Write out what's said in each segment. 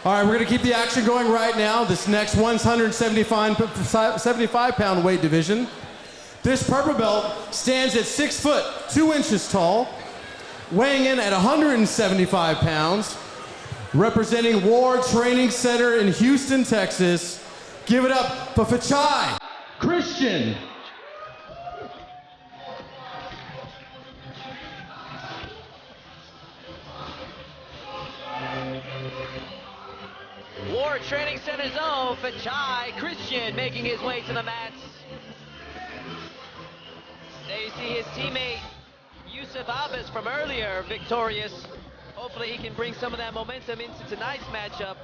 All right, we're going to keep the action going right now. This next 175-pound weight division. This purple belt stands at 6 foot 2 inches tall, weighing in at 175 pounds, representing War Training Center in Houston, Texas. Give it up for Fenchai Christian. War Training Center's own Fenchai Christian making his way to the mats. There you see his teammate Yusuf Abbas from earlier victorious. Hopefully he can bring some of that momentum into tonight's matchup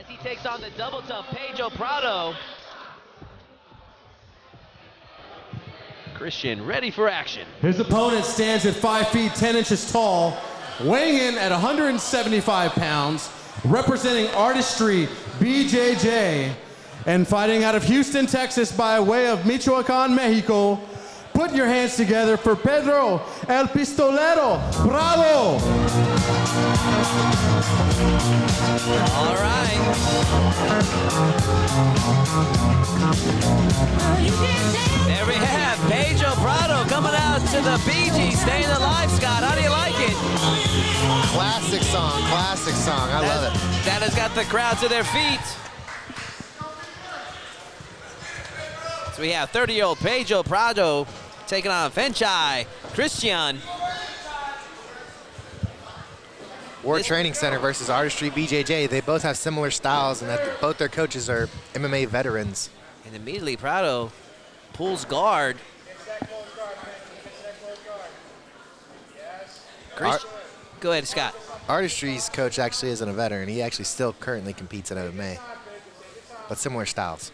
as he takes on the double tough Pedro Prado. Christian ready for action. His opponent stands at 5 feet 10 inches tall, weighing in at 175 pounds, representing Artistry BJJ, and fighting out of Houston, Texas by way of Michoacan, Mexico. Put your hands together for Pedro El Pistolero Prado. All right. There we have Pedro Prado coming out to the BG, staying alive. Scott, how do you like it? Classic song, classic song. I love it. That has got the crowd to their feet. So we have 30-year-old Pedro Prado taking on Fenchai Christian. War Training Center versus Artistry BJJ. They both have similar styles, and that both their coaches are MMA veterans. And immediately Prado pulls guard. Go ahead, Scott. Artistry's coach actually isn't a veteran. He actually still currently competes in MMA, but similar styles.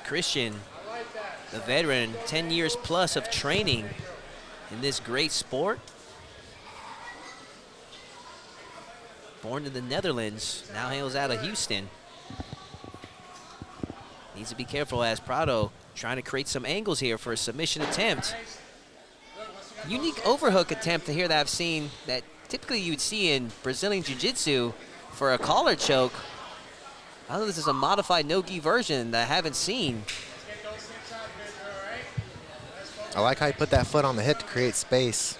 Christian, the veteran, 10 years plus of training in this great sport. Born in the Netherlands, now hails out of Houston. Needs to be careful as Prado trying to create some angles here for a submission attempt. Unique overhook attempt here that I've seen that typically you would see in Brazilian Jiu-Jitsu for a collar choke. I don't know if this is a modified no-gi version that I haven't seen. I like how he put that foot on the hip to create space.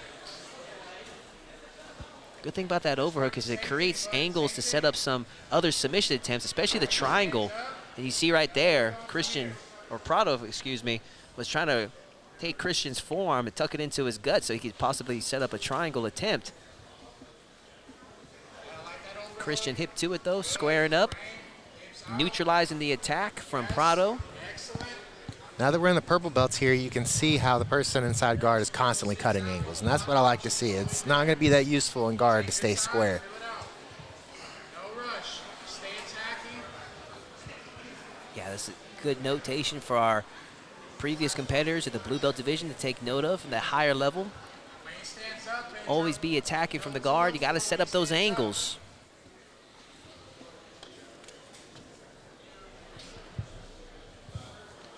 Good thing about that overhook is it creates angles to set up some other submission attempts, especially the triangle. And you see right there, Prado, excuse me, was trying to take Christian's forearm and tuck it into his gut so he could possibly set up a triangle attempt. Christian hip to it though, squaring up, neutralizing the attack from Prado. Now that we're in the purple belts here, you can see how the person inside guard is constantly cutting angles, and that's what I like to see. It's not going to be that useful in guard to stay square. No rush. Stay attacking. Yeah, this is good notation for our previous competitors at the blue belt division to take note of from that higher level. Always be attacking from the guard. You got to set up those angles.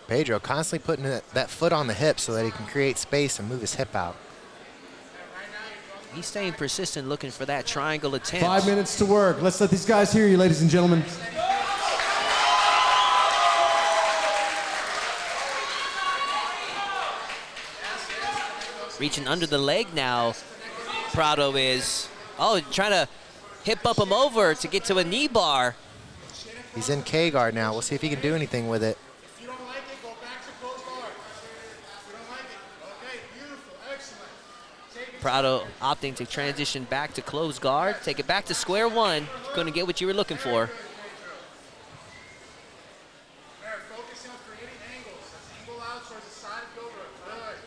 Pedro constantly putting that foot on the hip so that he can create space and move his hip out. He's staying persistent, looking for that triangle attempt. 5 minutes to work. Let's let these guys hear you, ladies and gentlemen. Reaching under the leg now, Prado is. Oh, trying to hip up him over to get to a knee bar. He's in K guard now. We'll see if he can do anything with it. If you don't like it, go back to close guard. If you don't like it, okay, beautiful, excellent. Take it. Prado opting to transition back to close guard, take it back to square one. Going to get what you were looking for. Focus on creating angles. Angle out towards the side of Cobra. Good.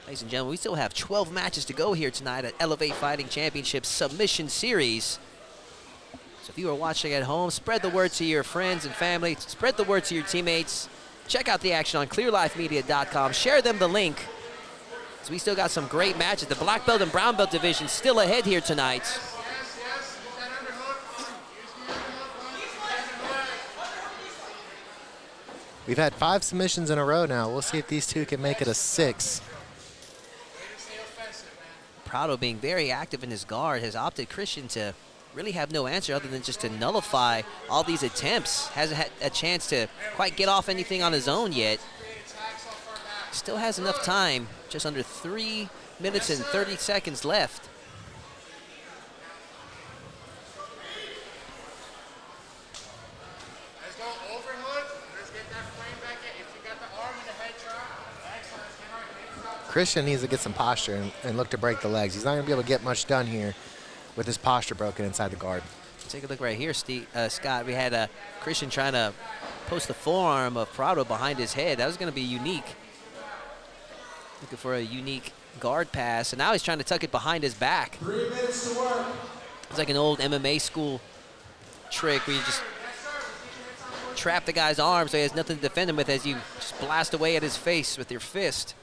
Ladies and gentlemen, we still have 12 matches to go here tonight at Elevate Fighting Championship Submission Series. So if you are watching at home, spread the word to your friends and family. Spread the word to your teammates. Check out the action on clearlifemedia.com. Share them the link. So we still got some great matches. The black belt and brown belt division still ahead here tonight. Yes. Use that underhook. Use the underhook. We've had 5 submissions in a row now. We'll see if these two can make it a 6. Prado being very active in his guard has opted Christian to really have no answer other than just to nullify all these attempts. Hasn't had a chance to quite get off anything on his own yet. Still has enough time, just under 3 minutes and 30 seconds left. Let's go overhook. Let's get that frame back in. If you got the arm and the head drop, excellent. Christian needs to get some posture and look to break the legs. He's not going to be able to get much done here with his posture broken inside the guard. Take a look right here, Scott. We had Christian trying to post the forearm of Prado behind his head. That was going to be unique. Looking for a unique guard pass, and now he's trying to tuck it behind his back. 3 minutes to work. It's like an old MMA school trick where you just trap the guy's arm so he has nothing to defend him with as you just blast away at his face with your fist.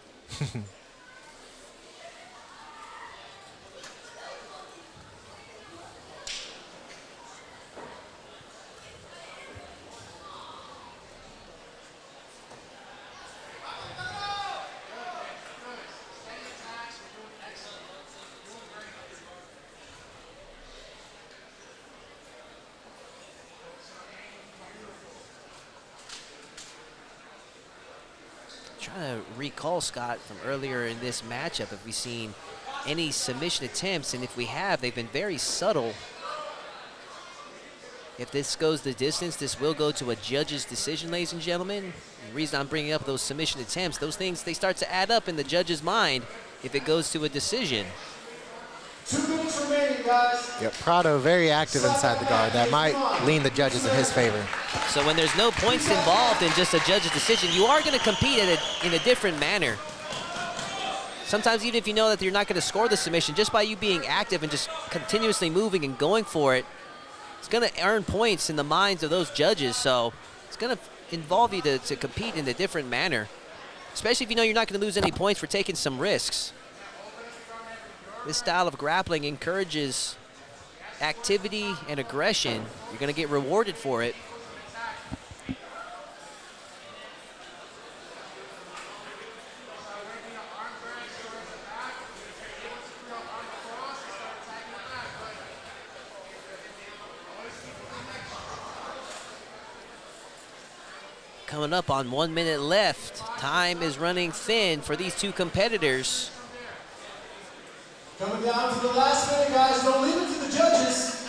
Trying to recall, Scott, from earlier in this matchup, if we've seen any submission attempts, and if we have, they've been very subtle. If this goes the distance, this will go to a judge's decision, ladies and gentlemen. The reason I'm bringing up those submission attempts, those things, they start to add up in the judge's mind if it goes to a decision. 2 minutes remaining, guys. Yep, Prado very active inside the guard. That might lean the judges in his favor. So when there's no points involved in just a judge's decision, you are going to compete in a different manner. Sometimes even if you know that you're not going to score the submission, just by you being active and just continuously moving and going for it, it's going to earn points in the minds of those judges. So it's going to involve you to compete in a different manner, especially if you know you're not going to lose any points for taking some risks. This style of grappling encourages activity and aggression. You're going to get rewarded for it. Coming up on 1 minute left. Time is running thin for these two competitors. Coming down to the last minute, guys. Don't leave it to the judges.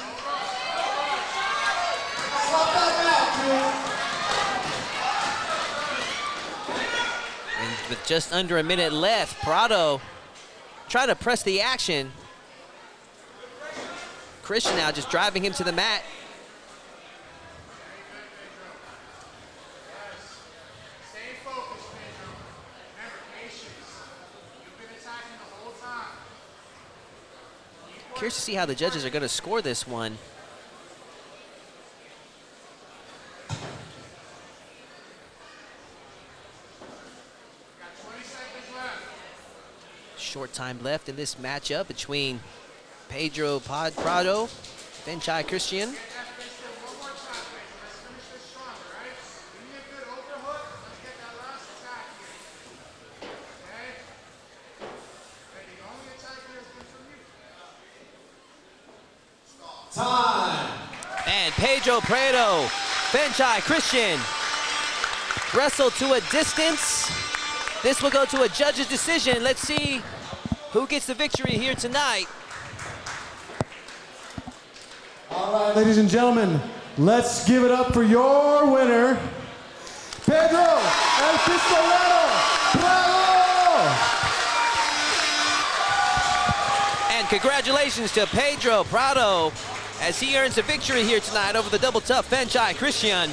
Slap that back, dude. And with just under a minute left, Prado trying to press the action. Christian now just driving him to the mat. Stay focused, Pedro. Remember, patience. You've been attacking the whole time. Curious to see how the judges are going to score this one. Got 20 seconds left. Short time left in this matchup between Pedro Padro, Fenchai Christian. One more shot, Pedro. Let's finish this strong, all right? Give me a good overhook. Let's get that last attack here. Okay? Hey, the only attack here has been from you. Time. And Pedro Prado, Fenchai Christian wrestled to a distance. This will go to a judge's decision. Let's see who gets the victory here tonight. All right, ladies and gentlemen, let's give it up for your winner, Pedro El Pistolero Prado. And congratulations to Pedro Prado as he earns a victory here tonight over the double tough Fenchai Christian.